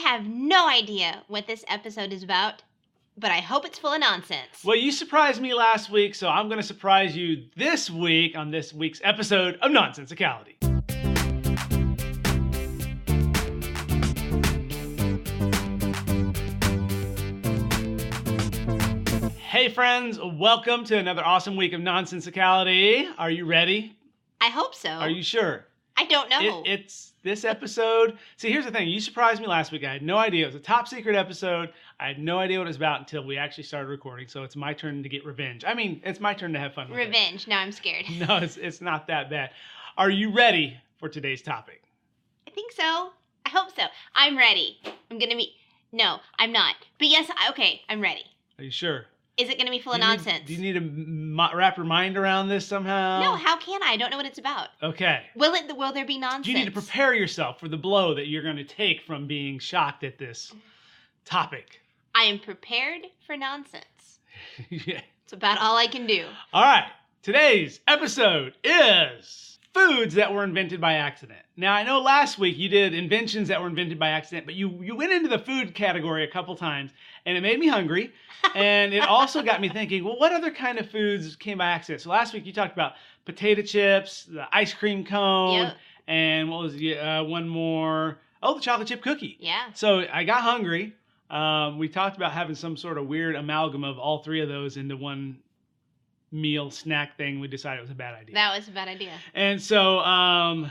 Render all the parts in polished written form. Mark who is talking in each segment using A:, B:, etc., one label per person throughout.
A: have no idea what this episode is about, but I hope it's full of nonsense.
B: Well, you surprised me last week, so I'm going to surprise you this week on this week's episode of Nonsensicality. Hey friends, welcome to another awesome week of Nonsensicality. Are you ready?
A: I hope so.
B: Are you sure?
A: I don't know.
B: It's this episode. See, here's the thing. You surprised me last week. I had no idea. It was a top secret episode. I had no idea what it was about until we actually started recording. So it's my turn to get revenge. I mean, it's my turn to have fun with
A: Revenge. Now I'm scared.
B: it. No, it's not that bad. Are you ready for today's topic?
A: I think so. I hope so. I'm ready. No, I'm not. But yes, okay, I'm ready.
B: Are you sure?
A: Is it going to be full of nonsense?
B: Do you need to wrap your mind around this somehow?
A: No, how can I? I don't know what it's about.
B: Okay.
A: Will there be nonsense?
B: You need to prepare yourself for the blow that you're going to take from being shocked at this topic.
A: I am prepared for nonsense.
B: Yeah.
A: It's about all I can do.
B: All right. Today's episode is foods that were invented by accident. Now, I know last week you did inventions that were invented by accident, but you went into the food category a couple times, and it made me hungry. And it also got me thinking, well, what other kind of foods came by accident? So last week you talked about potato chips, the ice cream cone,
A: Yep.
B: and what was one more? Oh, the chocolate chip cookie.
A: Yeah.
B: So I got hungry. We talked about having some sort of weird amalgam of all three of those into one meal snack thing. We decided it was a bad idea.
A: That was a bad idea.
B: And so, I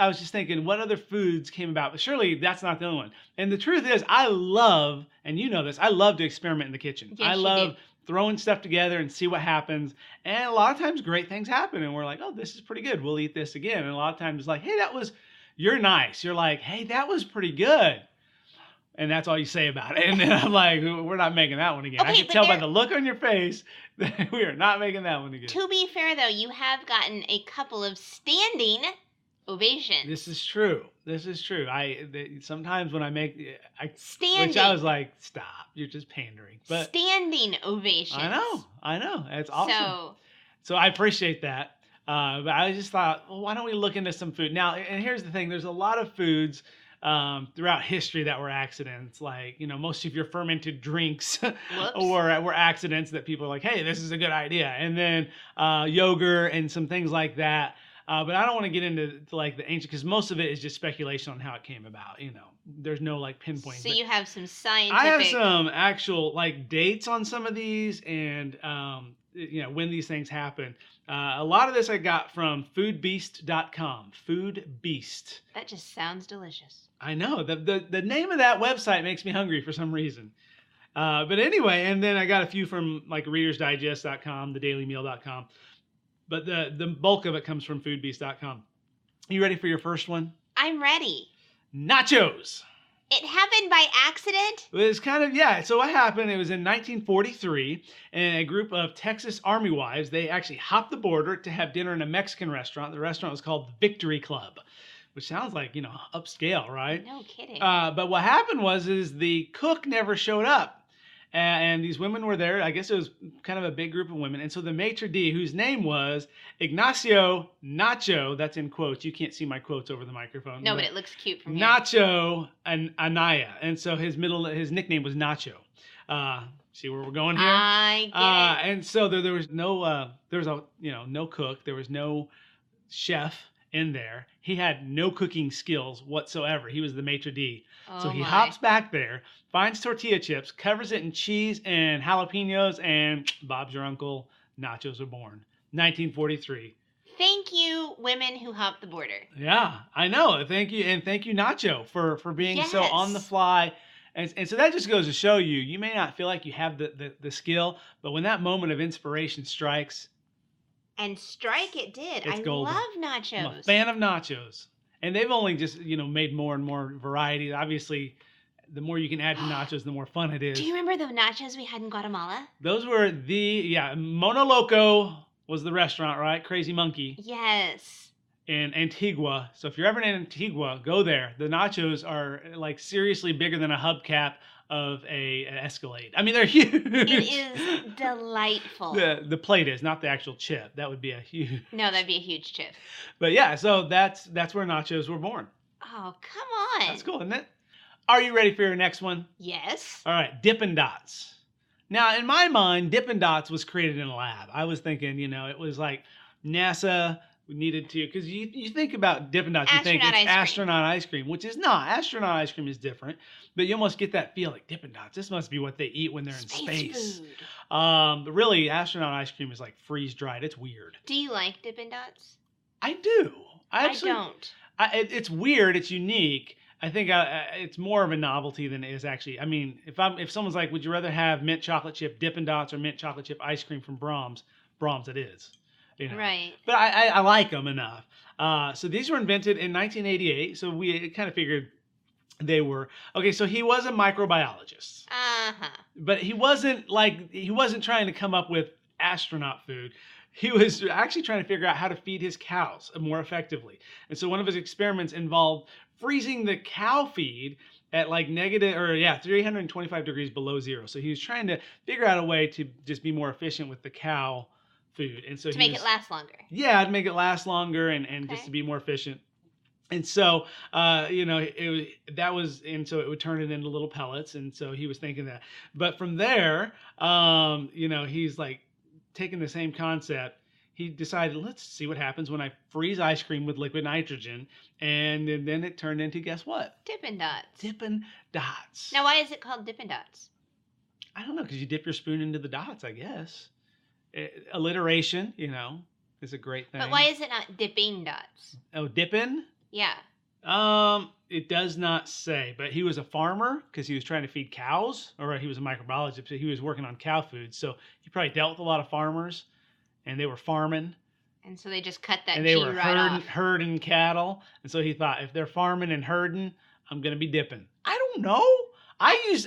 B: was just thinking, what other foods came about? But surely that's not the only one. And the truth is, I love, and you know this, I love to experiment in the kitchen.
A: Yes,
B: I
A: you
B: love
A: do.
B: throwing stuff together and see what happens. And a lot of times great things happen. And we're like, oh, this is pretty good. We'll eat this again. And a lot of times it's like, hey, you're nice. You're like, hey, that was pretty good. And that's all you say about it. And then I'm like, we're not making that one again.
A: Okay,
B: I can
A: but
B: tell by the look on your face that we are not making that one again.
A: To be fair, though, you have gotten a couple of standing ovations.
B: This is true. Sometimes when I make,
A: Standing.
B: which I was like, stop, you're just pandering. But
A: Standing ovations.
B: I know, it's awesome.
A: So,
B: So I appreciate that. But I just thought, well, why don't we look into some food now? And here's the thing: there's a lot of foods throughout history that were accidents. Like, most of your fermented drinks were accidents that people are like, hey, this is a good idea. And then yogurt and some things like that. But I don't want to get into like the ancient, because most of it is just speculation on how it came about. There's no like pinpoint.
A: so you have some scientific.
B: I have some actual like dates on some of these, and when these things happen. A lot of this I got from foodbeast.com. Food Beast.
A: That just sounds delicious.
B: I know the name of that website makes me hungry for some reason. But anyway, and then I got a few from like readersdigest.com, thedailymeal.com. But the bulk of it comes from foodbeast.com. You ready for your first one?
A: I'm ready.
B: Nachos.
A: It happened by accident?
B: It was kind of, yeah. So what happened, it was in 1943, and a group of Texas Army wives, they actually hopped the border to have dinner in a Mexican restaurant. The restaurant was called Victory Club, which sounds like, upscale, right?
A: No kidding.
B: But what happened was the cook never showed up. And these women were there. I guess it was kind of a big group of women. And so the maitre d', whose name was Ignacio Nacho, that's in quotes. You can't see my quotes over the microphone.
A: No, but it looks cute from here.
B: Nacho Anaya. And so his nickname was Nacho. See where we're going here?
A: I get it.
B: And so there was no, no cook. There was no chef in there. He had no cooking skills whatsoever. He was the maitre d'. So he hops back there, finds tortilla chips, covers it in cheese and jalapenos, and Bob's your uncle. Nachos are born. 1943.
A: Thank you, women who hop the border.
B: Yeah, I know. Thank you. And thank you, Nacho, for being so
A: Yes.
B: on the fly. And so that just goes to show you may not feel like you have the skill, but when that moment of inspiration strikes,
A: And strike it did.
B: It's
A: I
B: golden.
A: love
B: I'm
A: nachos.
B: a fan of nachos. And they've only just, made more and more variety. Obviously, the more you can add to nachos, the more fun it is.
A: Do you remember the nachos we had in Guatemala?
B: Those were Mono Loco was the restaurant, right? Crazy Monkey
A: Yes.
B: in Antigua. So if you're ever in Antigua, go there. The nachos are like seriously bigger than a hubcap of an Escalade. I mean, they're huge.
A: It is delightful.
B: The plate is, not the actual chip. That would be a huge.
A: No, that'd be a huge chip.
B: But yeah, so that's where nachos were born.
A: Oh, come on.
B: That's cool, isn't it? Are you ready for your next one?
A: Yes.
B: All right, Dippin' Dots. Now, in my mind, Dippin' Dots was created in a lab. I was thinking, it was like NASA needed to, because you think about Dippin' Dots, you think
A: Astronaut
B: it's
A: ice cream.
B: astronaut ice cream, which is not. Astronaut ice cream is different, but you almost get that feel like Dippin' Dots. This must be what they eat when they're in space.
A: Food.
B: But really, astronaut ice cream is like freeze dried. It's weird.
A: Do you like Dippin' Dots?
B: I do.
A: I
B: Actually,
A: don't.
B: It's weird. It's unique. I think it's more of a novelty than it is actually. I mean, if someone's like, would you rather have mint chocolate chip Dippin' Dots or mint chocolate chip ice cream from Brahms? Brahms it is.
A: Right.
B: But I like them enough. So these were invented in 1988. So we kind of figured they were. Okay, so he was a microbiologist.
A: Uh-huh.
B: But he wasn't trying to come up with astronaut food. He was actually trying to figure out how to feed his cows more effectively. And so one of his experiments involved freezing the cow feed at like 325 degrees below zero. So he was trying to figure out a way to just be more efficient with the cow food. And so
A: to make it last longer.
B: Yeah, to make it last longer and just to be more efficient. And so, so it would turn it into little pellets. And so he was thinking that. But from there, he's like taking the same concept. He decided, let's see what happens when I freeze ice cream with liquid nitrogen. And then it turned into, guess what?
A: Dippin' Dots.
B: Dippin' Dots.
A: Now, why is it called Dippin' Dots?
B: I don't know, because you dip your spoon into the dots, I guess. Alliteration, is a great thing.
A: But why is it not Dipping Dots?
B: Oh, dippin'?
A: Yeah.
B: It does not say, but he was a farmer because he was trying to feed cows, or he was a microbiologist, so he was working on cow food. So he probably dealt with a lot of farmers, and they were farming.
A: And so they just cut that
B: and they
A: G
B: were
A: right off.
B: herding cattle. And so he thought, if they're farming and herding, I'm going to be dipping. I don't know. I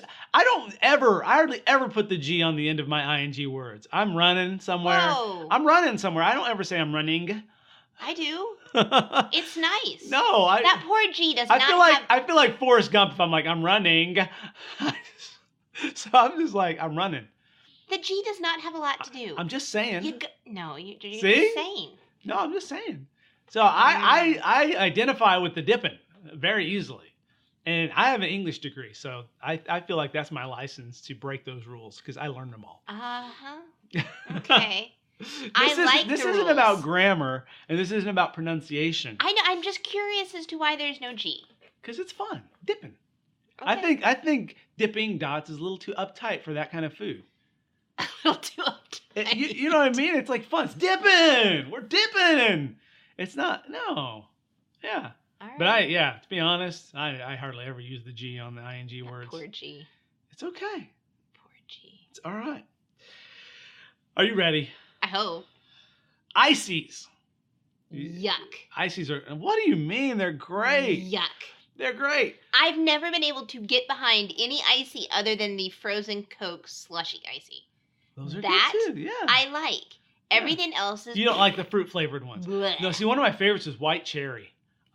B: hardly ever put the G on the end of my ing words. I'm running somewhere.
A: Whoa.
B: I'm running somewhere. I don't ever say I'm running.
A: I do. It's nice.
B: No,
A: that poor G does not
B: I feel like Forrest Gump if I'm like, I'm running. So I'm just like, I'm running.
A: The G does not have a lot to do.
B: I'm just saying.
A: You're
B: See?
A: just saying.
B: No, I'm just saying. So I identify with the dipping very easily. And I have an English degree, so I feel like that's my license to break those rules because I learned them all.
A: Uh-huh. Okay.
B: This isn't about grammar, and this isn't about pronunciation.
A: I know. I'm just curious as to why there's no G.
B: Because it's fun. Dipping.
A: Okay.
B: I think Dipping Dots is a little too uptight for that kind of food.
A: A little too uptight.
B: You know what I mean? It's like fun. It's dipping. We're dipping. It's not. No. Yeah.
A: All right.
B: But to be honest, I hardly ever use the G on the ing words.
A: Poor G.
B: It's okay.
A: Poor G.
B: It's all right. Are you ready?
A: I hope.
B: Ices.
A: Yuck.
B: Ices are. What do you mean? They're great.
A: Yuck.
B: They're great.
A: I've never been able to get behind any icy other than the frozen Coke slushy icy.
B: Those are
A: that
B: good too. Yeah.
A: I like. Everything else is.
B: You don't like the fruit flavored ones.
A: Blech.
B: No, see, one of my favorites is white cherry.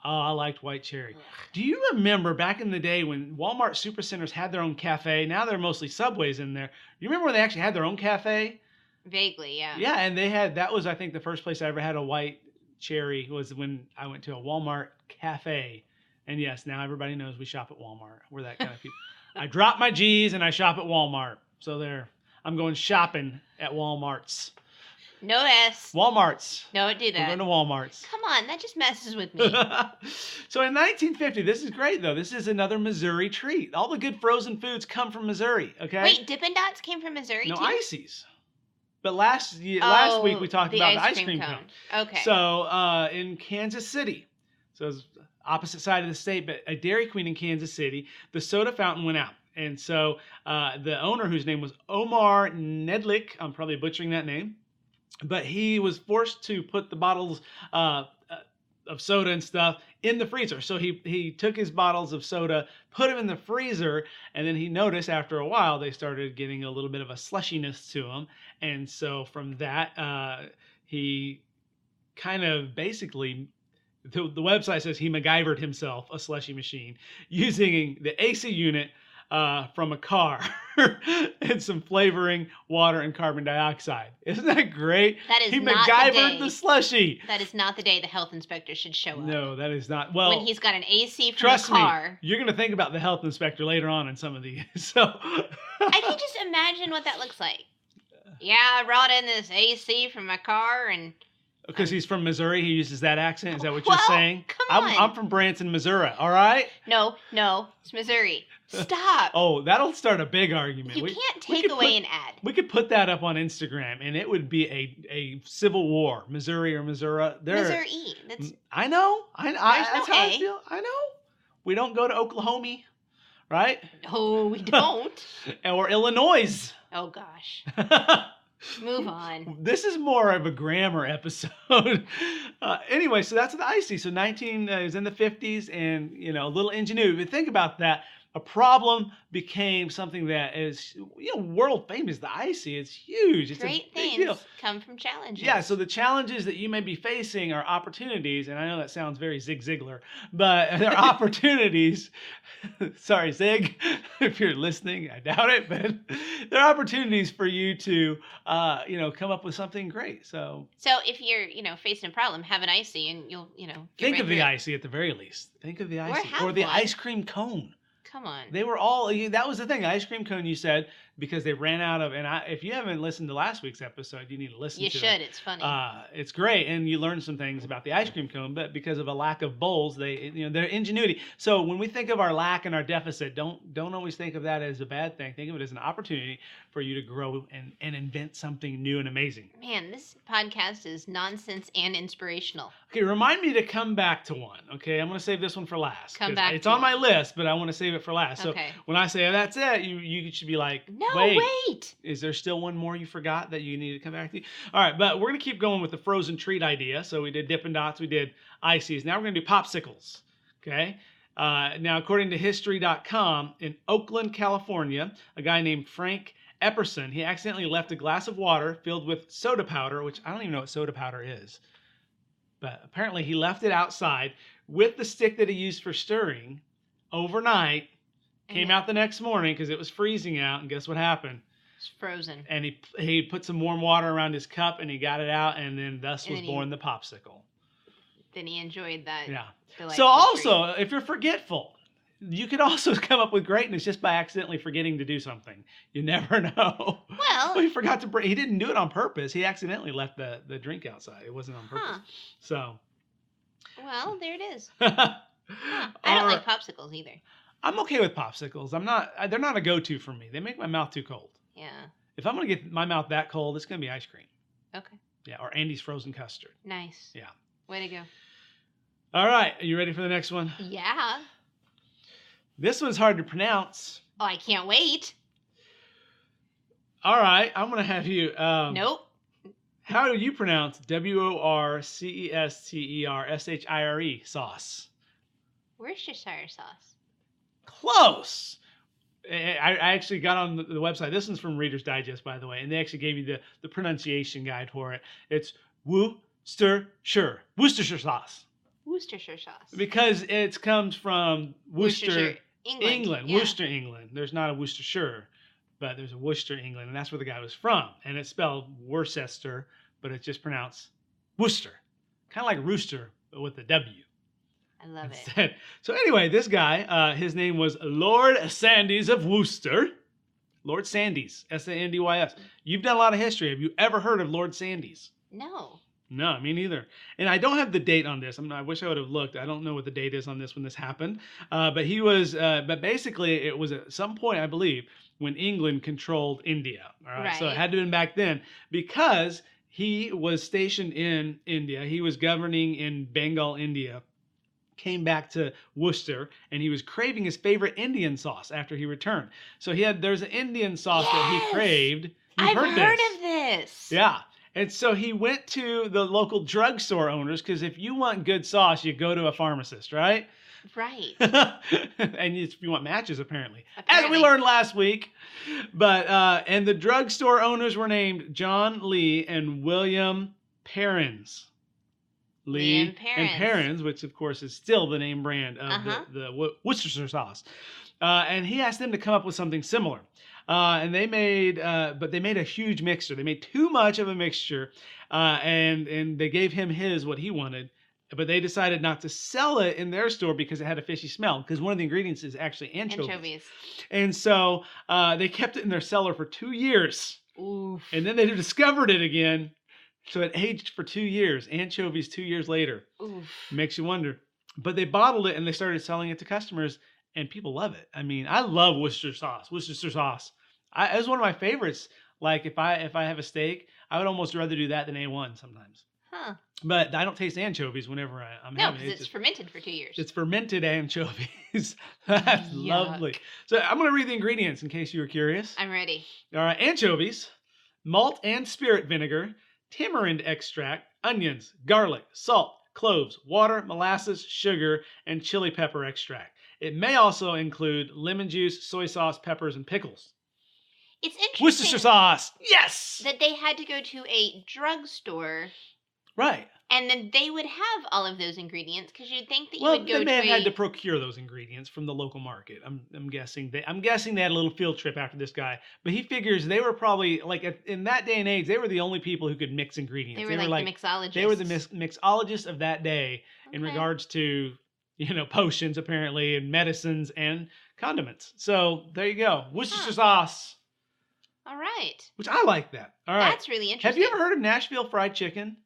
B: Oh, I liked white cherry.
A: Ugh.
B: Do you remember back in the day when Walmart Supercenters had their own cafe? Now they're mostly Subways in there. You remember when they actually had their own cafe?
A: Vaguely, yeah.
B: Yeah, and that was, I think, the first place I ever had a white cherry was when I went to a Walmart cafe. And yes, now everybody knows we shop at Walmart. We're that kind of people. I drop my G's and I shop at Walmart. So there, I'm going shopping at Walmarts.
A: No S.
B: Walmarts.
A: Don't do
B: We're
A: that.
B: going to Walmarts.
A: Come on, that just messes with me.
B: So in 1950, this is great though. This is another Missouri treat. All the good frozen foods come from Missouri. Okay.
A: Wait, Dippin' Dots came from Missouri
B: no
A: too?
B: ices. But last week we talked about the ice cream cone.
A: Okay.
B: So in Kansas City, so it's opposite side of the state, but a Dairy Queen in Kansas City, the soda fountain went out. And so the owner, whose name was Omar Nedlick, I'm probably butchering that name, but he was forced to put the bottles of soda and stuff in the freezer. So he took his bottles of soda, put them in the freezer, and then he noticed after a while they started getting a little bit of a slushiness to them. And so from that, he kind of basically, the website says he MacGyvered himself a slushy machine using the AC unit from a car. and some flavoring, water, and carbon dioxide. Isn't that great?
A: That is
B: He
A: not the
B: MacGyvered
A: day.
B: the slushy.
A: That is not the day the health inspector should show up.
B: No, that is not. Well,
A: when he's got an AC from
B: trust
A: the car.
B: me, you're going to think about the health inspector later on in some of these. So
A: I can just imagine what that looks like. Yeah, I brought in this AC from my car and...
B: Because he's from Missouri, he uses that accent. Is that what
A: Well,
B: you're saying?
A: come on.
B: I'm from Branson, Missouri. All right.
A: No, it's Missouri. Stop.
B: Oh, that'll start a big argument.
A: You
B: We
A: can't
B: could
A: take away
B: put-
A: an ad.
B: We could put that up on Instagram, and it would be a civil war. Missouri or Missouri.
A: Missouri. That's
B: I know.
A: There's
B: That's
A: no
B: how
A: A.
B: I feel. I know. We don't go to Oklahoma, right?
A: no, we don't.
B: Or Illinois.
A: Oh gosh. Move on.
B: This is more of a grammar episode. Anyway, so that's the icy. So 19 is in the 50s, and a little ingenuity. But think about that. A problem became something that is world famous. The icy, it's huge. It's
A: Great
B: a big deal.
A: things come from challenges.
B: Yeah, so the challenges that you may be facing are opportunities, and I know that sounds very Zig Ziglar, but they're opportunities. Sorry, Zig, if you're listening, I doubt it, but they're opportunities for you to, come up with something great. So
A: if you're, facing a problem, have an icy, and you'll, get
B: think
A: right
B: of the
A: through it.
B: icy at the very least. Think of the
A: Or
B: icy,
A: have
B: or the
A: one.
B: ice cream cone.
A: Come on.
B: They were all. That was the thing. Ice cream cone. You said because they ran out of. And if you haven't listened to last week's episode, you need to listen.
A: You
B: to
A: should.
B: it.
A: It's funny.
B: It's great, and you learn some things about the ice cream cone. But because of a lack of bowls, their ingenuity. So when we think of our lack and our deficit, don't always think of that as a bad thing. Think of it as an opportunity for you to grow and invent something new and amazing.
A: Man, this podcast is nonsense and inspirational.
B: Okay, remind me to come back to one. Okay, I'm going to save this one for last.
A: Come
B: 'cause
A: back
B: It's
A: to
B: on my
A: one.
B: list, but I want to save it for last.
A: Okay.
B: So when I say that's it, you should be like,
A: No, wait.
B: Is there still one more you forgot that you need to come back to? All right, but we're going to keep going with the frozen treat idea. So we did Dippin' Dots, we did ices. Now we're going to do popsicles. Okay. Now, according to History.com, in Oakland, California, a guy named Frank Epperson, he accidentally left a glass of water filled with soda powder, which I don't even know what soda powder is. But apparently he left it outside with the stick that he used for stirring overnight, came out the next morning because it was freezing out, and guess what happened?
A: It's frozen.
B: And he put some warm water around his cup, and he got it out, and then thus
A: And
B: was
A: then he-
B: born the popsicle.
A: Then he enjoyed that.
B: Yeah.
A: delightful
B: So also,
A: treat.
B: if you're forgetful, you could also come up with greatness just by accidentally forgetting to do something. You never know.
A: Well,
B: He forgot to bring. He didn't do it on purpose. He accidentally left the drink outside. It wasn't on purpose.
A: Huh.
B: So.
A: well, there it is.
B: Huh.
A: I don't like popsicles either.
B: I'm okay with popsicles. I'm not. They're not a go-to for me. They make my mouth too cold.
A: Yeah.
B: If I'm gonna get my mouth that cold, it's gonna be ice cream.
A: Okay.
B: Yeah, or Andy's frozen custard.
A: Nice.
B: Yeah.
A: Way to go.
B: All right, are you ready for the next one?
A: Yeah.
B: This one's hard to pronounce.
A: Oh, I can't wait.
B: All right, I'm gonna have you.
A: Nope.
B: How do you pronounce WORCESTERSHIRE sauce?
A: Worcestershire sauce.
B: Close. I actually got on the website. This one's from Reader's Digest, by the way, and they actually gave you the pronunciation guide for it. It's Worcestershire sauce.
A: Worcestershire sauce.
B: Because it comes from Worcester,
A: England. Yeah.
B: Worcester, England. There's not a Worcestershire, but there's a Worcester, England, and that's where the guy was from. And it's spelled Worcester, but it's just pronounced Worcester. Kind of like rooster, but with a W.
A: I love it.
B: Instead. So anyway, this guy, his name was Lord Sandys of Worcester. Lord Sandys, Sandys. You've done a lot of history. Have you ever heard of Lord Sandys?
A: No.
B: No, me neither. And I don't have the date on this. I wish I would have looked. I don't know what the date is on this when this happened. But he was. But basically, it was at some point, I believe, when England controlled India. All right. So it
A: Right.
B: had to have been back then because he was stationed in India. He was governing in Bengal, India. Came back to Worcester, and he was craving his favorite Indian sauce after he returned. So there's an Indian sauce that he
A: Yes!
B: craved. You've
A: I've heard
B: this.
A: of this.
B: Yeah. And so he went to the local drugstore owners because if you want good sauce, you go to a pharmacist, right?
A: Right.
B: And if you want matches, apparently. As we
A: Apparently.
B: learned last week. But and the drugstore owners were named John Lee and William Perrins.
A: Lee and
B: and
A: Perrins.
B: Perrins, which of course is still the name brand of
A: Uh-huh.
B: the Worcestershire sauce. and he asked them to come up with something similar. And they made, but they made a huge mixture. They made too much of a mixture, and they gave him what he wanted. But they decided not to sell it in their store because it had a fishy smell. Because one of the ingredients is actually anchovies. And so they kept it in their cellar for 2 years.
A: Oof.
B: And then they discovered it again. So it aged for 2 years. Anchovies 2 years later.
A: Oof.
B: Makes you wonder. But they bottled it and they started selling it to customers. And people love it. I mean, I love Worcestershire sauce. Worcestershire sauce. It's one of my favorites. Like if I have a steak, I would almost rather do that than A1 sometimes.
A: Huh.
B: But I don't taste anchovies whenever I'm having it.
A: No, because it's fermented for 2 years.
B: It's fermented anchovies. That's
A: Yuck.
B: lovely. So I'm going to read the ingredients in case you were curious.
A: I'm ready.
B: All right, anchovies, malt and spirit vinegar, tamarind extract, onions, garlic, salt, cloves, water, molasses, sugar, and chili pepper extract. It may also include lemon juice, soy sauce, peppers, and pickles.
A: It's interesting
B: Worcestershire sauce. Yes.
A: that they had to go to a drugstore,
B: Right.
A: and then they would have all of those ingredients, because you'd think that you
B: Well,
A: would go
B: they may have
A: to
B: had to procure those ingredients from the local market. I'm guessing they had a little field trip after this guy, but he figures they were probably like in that day and age they were the only people who could mix ingredients.
A: They were like the mixologists.
B: They were the mixologists of that day in
A: Okay.
B: regards to potions apparently and medicines and condiments. So there you go, Worcestershire sauce,
A: All right.
B: which I like that. All right,
A: That's really interesting.
B: have you ever heard of Nashville fried chicken?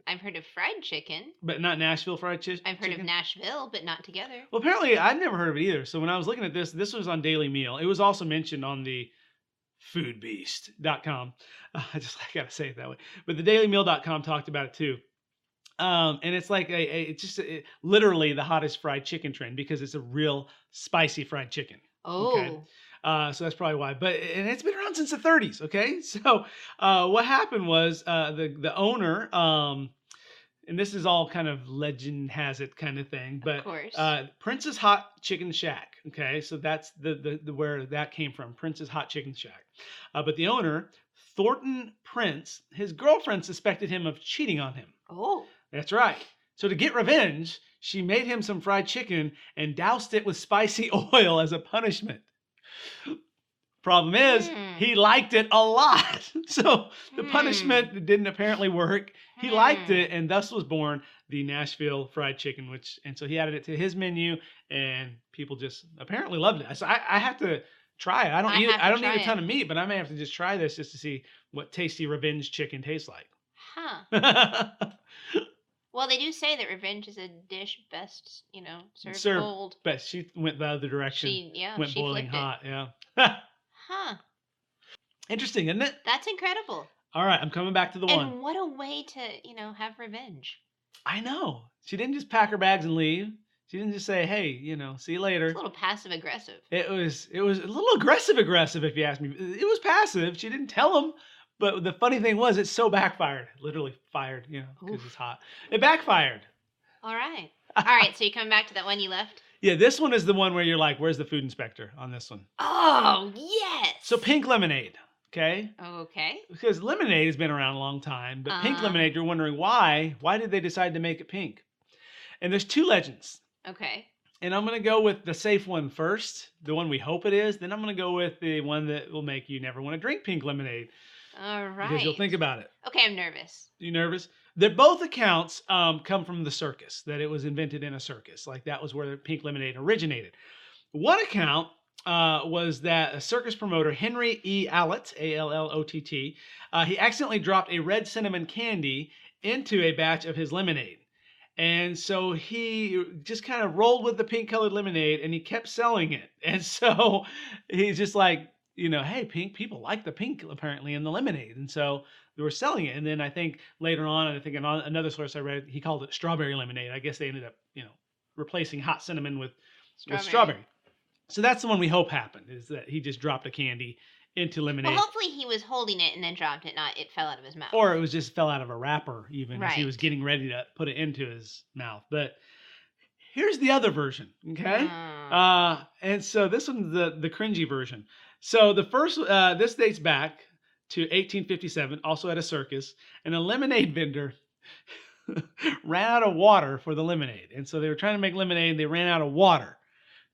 A: I've heard of fried chicken.
B: But not Nashville fried chicken.
A: I've heard of Nashville, but not together.
B: Well, apparently I've never heard of it either. So when I was looking at this was on Daily Meal. It was also mentioned on the foodbeast.com. I gotta say it that way. But the dailymeal.com talked about it too. And it's like literally the hottest fried chicken trend because it's a real spicy fried chicken.
A: Oh.
B: Okay. So that's probably why. But it's been around since the 30s. Okay. So what happened was the owner, and this is all kind of legend has it kind of thing, but
A: Of course.
B: Prince's Hot Chicken Shack. Okay, so that's the where that came from, Prince's Hot Chicken Shack. But the owner, Thornton Prince, his girlfriend suspected him of cheating on him.
A: Oh.
B: That's right. So to get revenge, she made him some fried chicken and doused it with spicy oil as a punishment. Problem is, he liked it a lot. So the punishment didn't apparently work. He liked it, and thus was born the Nashville fried chicken, and so he added it to his menu, and people just apparently loved it. So I have to try it. I don't eat a ton of meat, but I may have to just try this just to see what tasty revenge chicken tastes like.
A: Huh. Well, they do say that revenge is a dish best, served cold.
B: But she went the other direction.
A: She
B: went boiling
A: flipped it.
B: hot. Yeah.
A: Huh.
B: Interesting, isn't it?
A: That's incredible.
B: All right, I'm coming back to the one.
A: And what a way to, have revenge.
B: I know. She didn't just pack her bags and leave. She didn't just say, "Hey, see you later."
A: It's a little passive aggressive.
B: It was a little aggressive, if you ask me. It was passive. She didn't tell him. But the funny thing was, it so backfired. Literally fired, because it's hot. It backfired.
A: All right. All right, so you coming back to that one you left?
B: Yeah, this one is the one where you're like, where's the food inspector on this one?
A: Oh, yes.
B: So pink lemonade, okay?
A: Okay.
B: Because lemonade has been around a long time, but pink lemonade, you're wondering why. Why did they decide to make it pink? And there's two legends.
A: Okay.
B: And I'm going to go with the safe one first, the one we hope it is. Then I'm going to go with the one that will make you never want to drink pink lemonade.
A: All right.
B: Because you'll think about it.
A: Okay, I'm nervous.
B: You nervous? Both accounts come from the circus, that it was invented in a circus. Like that was where pink lemonade originated. One account was that a circus promoter, Henry E. Allott, Allott, he accidentally dropped a red cinnamon candy into a batch of his lemonade. And so he just kind of rolled with the pink colored lemonade and he kept selling it. And so he's just like, hey, pink people like the pink apparently in the lemonade. And so they were selling it. And then I think later on, I think on another source I read, he called it strawberry lemonade. I guess they ended up, replacing hot cinnamon with strawberry. So that's the one we hope happened, is that he just dropped a candy into lemonade.
A: Well, hopefully he was holding it and then dropped it, not it fell out of his mouth.
B: Or it was just fell out of a wrapper even as he
A: Right.
B: was getting ready to put it into his mouth. But here's the other version, okay? And so this one's the cringy version. So the first, this dates back to 1857, also at a circus, and a lemonade vendor ran out of water for the lemonade. And so they were trying to make lemonade, and they ran out of water,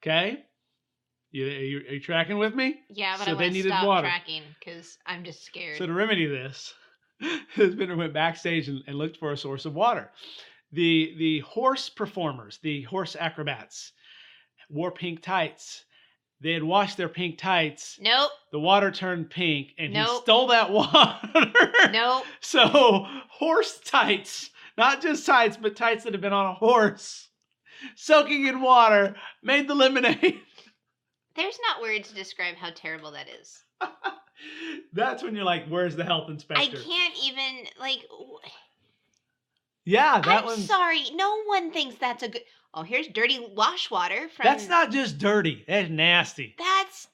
B: okay? Are you tracking with me?
A: Yeah, but
B: So
A: I
B: they
A: want to
B: needed
A: stop
B: water.
A: tracking because I'm just scared.
B: So to remedy this, his vendor went backstage and looked for a source of water. The horse performers, the horse acrobats, wore pink tights. They had washed their pink tights.
A: Nope.
B: The water turned pink, and he
A: Nope.
B: stole that water.
A: Nope.
B: So horse tights, not just tights, but tights that have been on a horse, soaking in water, made the lemonade.
A: There's not words to describe how terrible that is.
B: That's when you're like, where's the health
A: I
B: inspector?
A: can't even, like,
B: Yeah, that
A: I'm
B: one's...
A: sorry. No one thinks that's a good. Oh, here's dirty wash water from.
B: That's not just dirty. That's nasty.
A: That's.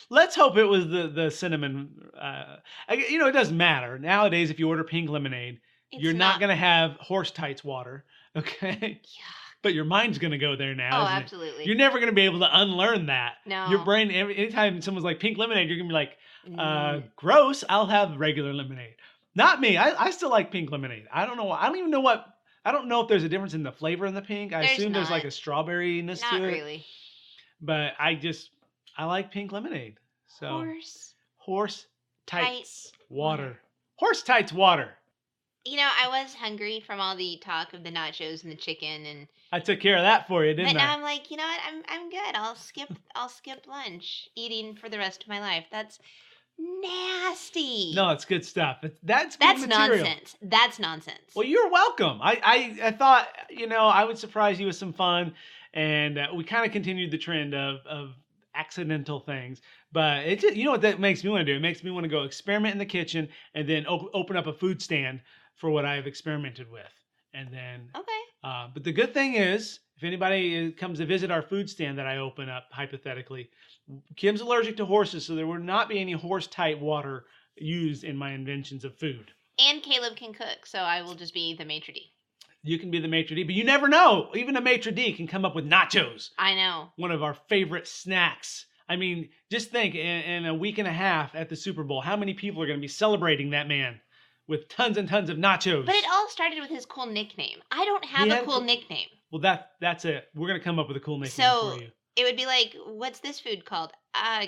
B: Let's hope it was the cinnamon. It doesn't matter. Nowadays, if you order pink lemonade,
A: It's
B: you're not going to have horse tights water, okay?
A: Yeah.
B: But your mind's going to go there now,
A: Oh,
B: isn't it?
A: absolutely.
B: You're never going to be able to unlearn that.
A: No.
B: Your brain, anytime someone's like pink lemonade, you're going to be like,
A: Mm.
B: gross, I'll have regular lemonade. Not me. I still like pink lemonade. I don't know. I don't even know what. I don't know if there's a difference in the flavor in the pink. I
A: There's
B: assume there's like
A: not.
B: a strawberryness
A: Not
B: to it.
A: really.
B: But I like pink lemonade. So horse tights water. Horse tights water.
A: You know, I was hungry from all the talk of the nachos and the chicken, and
B: I took care of that for you,
A: but
B: didn't
A: now
B: I?
A: I'm like, you know what? I'm good. I'll skip lunch, eating for the rest of my life. That's nasty.
B: No, it's good stuff. That's good
A: That's
B: material.
A: nonsense. That's nonsense.
B: Well, you're welcome. I thought, I would surprise you with some fun, and we kind of continued the trend of accidental things. But it just, you know what that makes me want to do? It makes me want to go experiment in the kitchen and then open up a food stand for what I've experimented with. And then,
A: Okay.
B: but the good thing is, if anybody comes to visit our food stand that I open up, hypothetically, Kim's allergic to horses, so there will not be any horse-type water used in my inventions of food.
A: And Caleb can cook, so I will just be the maitre d'.
B: You can be the maitre d', but you never know. Even a maitre d' can come up with nachos,
A: I know.
B: one of our favorite snacks. I mean, just think, in a week and a half at the Super Bowl, how many people are going to be celebrating that man with tons and tons of nachos?
A: But it all started with his cool nickname. I don't have
B: He
A: a
B: had a
A: cool
B: cool-
A: nickname.
B: Well, that's it. We're going to come up with a cool nickname
A: So
B: for you.
A: it would be like, what's this food called?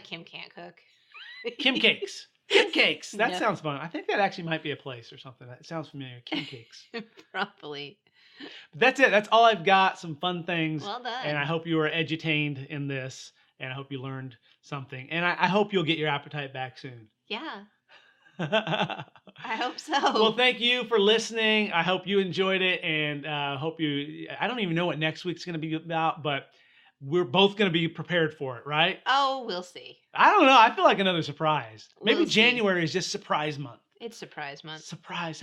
A: Kim can't cook.
B: Kim Cakes. Kim Cakes. That
A: No.
B: sounds fun. I think that actually might be a place or something. That sounds familiar. Kim Cakes.
A: Probably.
B: But that's it. That's all I've got. Some fun things.
A: Well done.
B: And I hope you were edutained in this. And I hope you learned something. And I hope you'll get your appetite back soon.
A: Yeah,
B: Well,
A: I hope so.
B: thank you for listening. I hope you enjoyed it. And hope you, I don't even know what next week's going to be about, but we're both going to be prepared for it, right?
A: Oh, we'll see.
B: I don't know. I feel like another surprise. Maybe
A: We'll see.
B: January is just surprise month.
A: It's surprise month.
B: Surprise.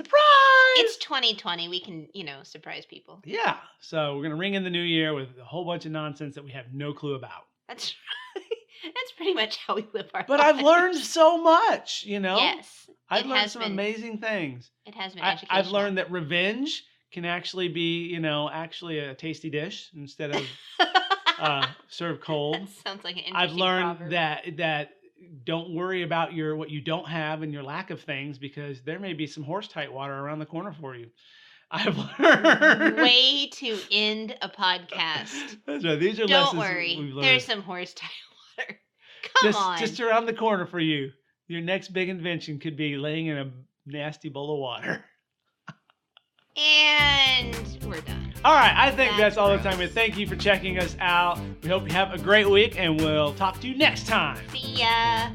A: It's 2020. We can, surprise people.
B: Yeah. So we're going to ring in the new year with a whole bunch of nonsense that we have no clue about.
A: That's that's pretty much how we live our
B: But
A: lives.
B: I've learned so much,
A: Yes,
B: I've
A: it
B: learned
A: has
B: some
A: been-
B: amazing things.
A: it has been
B: I've
A: educational.
B: learned that revenge can actually be, actually a tasty dish instead of served cold.
A: That sounds like an interesting
B: I've learned
A: proverb.
B: that don't worry about what you don't have and your lack of things, because there may be some horse tight water around the corner for you. I've learned.
A: Way to end a podcast.
B: That's right. These are
A: Don't
B: lessons
A: worry.
B: we've learned.
A: There's some horse tail water. Come on.
B: Just around the corner for you. Your next big invention could be laying in a nasty bowl of water.
A: And we're done.
B: All right, I think
A: That's
B: that's all the
A: gross.
B: time. And thank you for checking us out. We hope you have a great week, and we'll talk to you next time.
A: See ya.